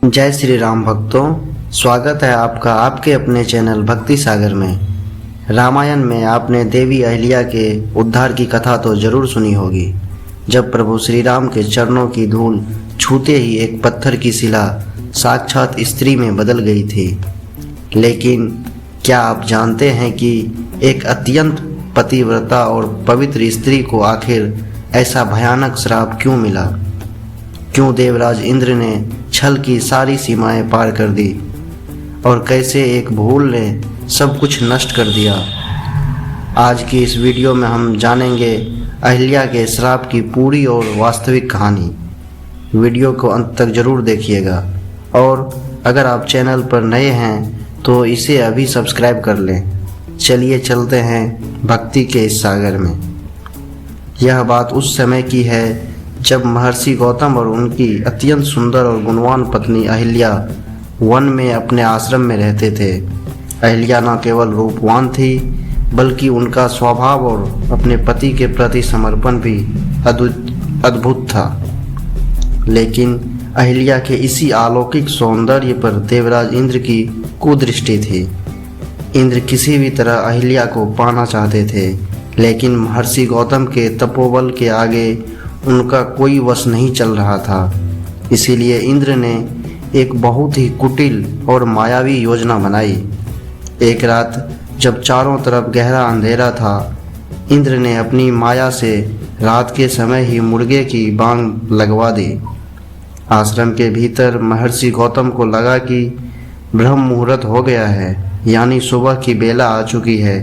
जय श्री राम भक्तों, स्वागत है आपका आपके अपने चैनल भक्ति सागर में। रामायण में आपने देवी अहिल्या के उद्धार की कथा तो जरूर सुनी होगी। जब प्रभु श्री राम के चरणों की धूल छूते ही एक पत्थर की शिला साक्षात स्त्री में बदल गई थी। लेकिन क्या आप जानते हैं कि एक अत्यंत पतिव्रता और पवित्र स्त्री को आखिर ऐसा भयानक श्राप क्यों मिला? क्यों देवराज इंद्र ने छल की सारी सीमाएं पार कर दी और कैसे एक भूल ने सब कुछ नष्ट कर दिया? आज की इस वीडियो में हम जानेंगे अहिल्या के श्राप की पूरी और वास्तविक कहानी। वीडियो को अंत तक जरूर देखिएगा और अगर आप चैनल पर नए हैं तो इसे अभी सब्सक्राइब कर लें। चलिए चलते हैं भक्ति के इस सागर में। यह बात उस समय की है जब महर्षि गौतम और उनकी अत्यंत सुंदर और गुणवान पत्नी अहिल्या वन में अपने आश्रम में रहते थे। अहिल्या न केवल रूपवान थी बल्कि उनका स्वभाव और अपने पति के प्रति समर्पण भी अद्भुत था। लेकिन अहिल्या के इसी अलौकिक सौंदर्य पर देवराज इंद्र की कुदृष्टि थी। इंद्र किसी भी तरह अहिल्या को पाना चाहते थे, लेकिन महर्षि गौतम के तपोबल के आगे उनका कोई वश नहीं चल रहा था। इसीलिए इंद्र ने एक बहुत ही कुटिल और मायावी योजना बनाई। एक रात जब चारों तरफ गहरा अंधेरा था, इंद्र ने अपनी माया से रात के समय ही मुर्गे की बांग लगवा दी। आश्रम के भीतर महर्षि गौतम को लगा कि ब्रह्म मुहूर्त हो गया है, यानी सुबह की बेला आ चुकी है।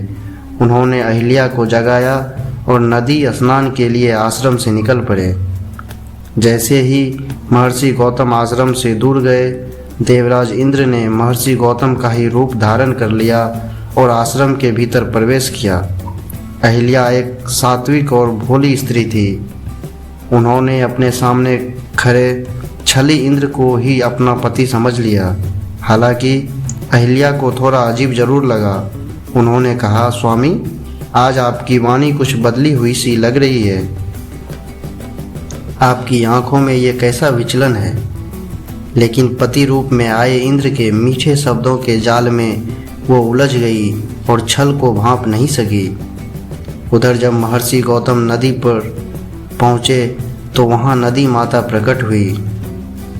उन्होंने अहिल्या को जगाया और नदी स्नान के लिए आश्रम से निकल पड़े। जैसे ही महर्षि गौतम आश्रम से दूर गए, देवराज इंद्र ने महर्षि गौतम का ही रूप धारण कर लिया और आश्रम के भीतर प्रवेश किया। अहिल्या एक सात्विक और भोली स्त्री थी। उन्होंने अपने सामने खड़े छली इंद्र को ही अपना पति समझ लिया। हालांकि अहिल्या को थोड़ा अजीब जरूर लगा। उन्होंने कहा, स्वामी, आज आपकी वाणी कुछ बदली हुई सी लग रही है। आपकी आंखों में ये कैसा विचलन है? लेकिन पति रूप में आए इंद्र के मीठे शब्दों के जाल में वो उलझ गई और छल को भांप नहीं सकी। उधर जब महर्षि गौतम नदी पर पहुँचे तो वहाँ नदी माता प्रकट हुई।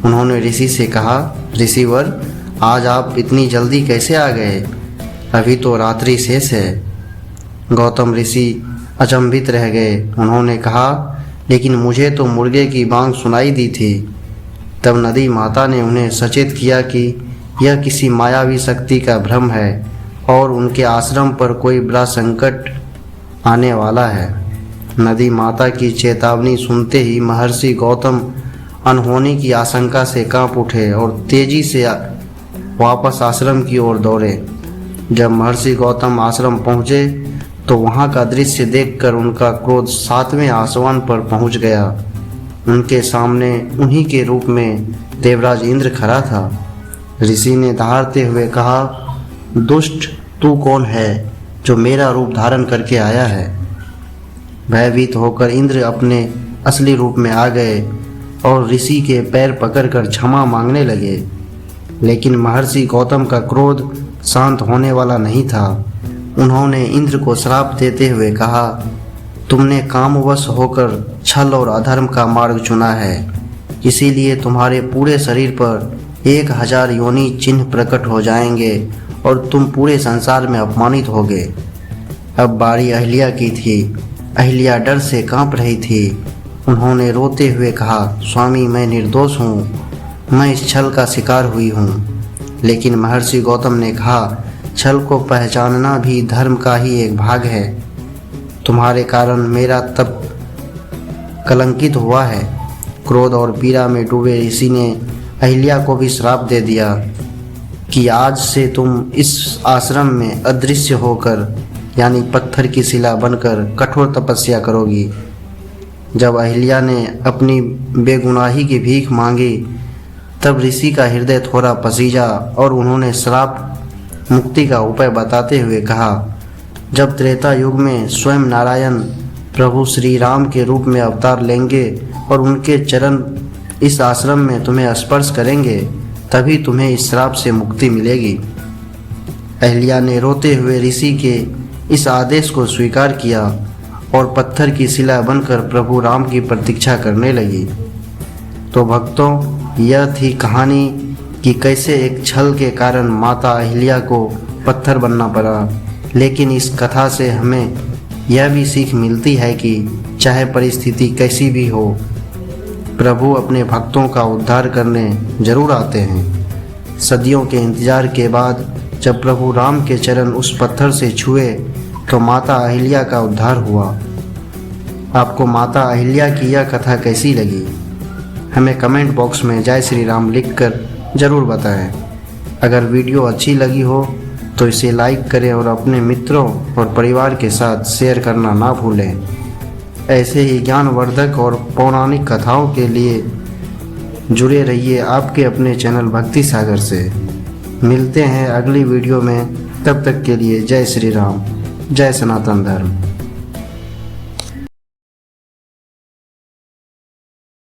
उन्होंने ऋषि से कहा, ऋषिवर, आज आप इतनी जल्दी कैसे आ गए? अभी तो रात्रि शेष है। गौतम ऋषि अचंभित रह गए। उन्होंने कहा, लेकिन मुझे तो मुर्गे की बांग सुनाई दी थी। तब नदी माता ने उन्हें सचेत किया कि यह किसी मायावी शक्ति का भ्रम है और उनके आश्रम पर कोई बड़ा संकट आने वाला है। नदी माता की चेतावनी सुनते ही महर्षि गौतम अनहोनी की आशंका से कांप उठे और तेजी से वापस आश्रम की ओर दौड़े। जब महर्षि गौतम आश्रम पहुँचे तो वहाँ का दृश्य देखकर उनका क्रोध 7वें आसमान पर पहुँच गया। उनके सामने उन्हीं के रूप में देवराज इंद्र खड़ा था। ऋषि ने दहाड़ते हुए कहा, दुष्ट, तू कौन है जो मेरा रूप धारण करके आया है? भयभीत होकर इंद्र अपने असली रूप में आ गए और ऋषि के पैर पकड़कर क्षमा मांगने लगे। लेकिन महर्षि गौतम का क्रोध शांत होने वाला नहीं था। उन्होंने इंद्र को श्राप देते हुए कहा, तुमने कामवश होकर छल और अधर्म का मार्ग चुना है, इसीलिए तुम्हारे पूरे शरीर पर 1000 योनि चिन्ह प्रकट हो जाएंगे और तुम पूरे संसार में अपमानित होगे। अब बारी अहिल्या की थी। अहिल्या डर से कांप रही थी। उन्होंने रोते हुए कहा, स्वामी, मैं निर्दोष हूँ, मैं इस छल का शिकार हुई हूँ। लेकिन महर्षि गौतम ने कहा, छल को पहचानना भी धर्म का ही एक भाग है। तुम्हारे कारण मेरा तप कलंकित हुआ है। क्रोध और पीड़ा में डूबे ऋषि ने अहिल्या को भी श्राप दे दिया कि आज से तुम इस आश्रम में अदृश्य होकर, यानी पत्थर की शिला बनकर कठोर तपस्या करोगी। जब अहिल्या ने अपनी बेगुनाही की भीख मांगी तब ऋषि का हृदय थोड़ा पसीजा और उन्होंने श्राप मुक्ति का उपाय बताते हुए कहा, जब त्रेता युग में स्वयं नारायण प्रभु श्री राम के रूप में अवतार लेंगे और उनके चरण इस आश्रम में तुम्हें स्पर्श करेंगे, तभी तुम्हें इस श्राप से मुक्ति मिलेगी। अहिल्या ने रोते हुए ऋषि के इस आदेश को स्वीकार किया और पत्थर की शिला बनकर प्रभु राम की प्रतीक्षा करने लगी। तो भक्तों, यह थी कहानी कि कैसे एक छल के कारण माता अहिल्या को पत्थर बनना पड़ा। लेकिन इस कथा से हमें यह भी सीख मिलती है कि चाहे परिस्थिति कैसी भी हो, प्रभु अपने भक्तों का उद्धार करने जरूर आते हैं। सदियों के इंतजार के बाद जब प्रभु राम के चरण उस पत्थर से छुए तो माता अहिल्या का उद्धार हुआ। आपको माता अहिल्या की यह कथा कैसी लगी? हमें कमेंट बॉक्स में जय श्री राम लिखकर ज़रूर बताएं। अगर वीडियो अच्छी लगी हो तो इसे लाइक करें और अपने मित्रों और परिवार के साथ शेयर करना ना भूलें। ऐसे ही ज्ञानवर्धक और पौराणिक कथाओं के लिए जुड़े रहिए आपके अपने चैनल भक्ति सागर से। मिलते हैं अगली वीडियो में, तब तक के लिए जय श्री राम, जय सनातन धर्म।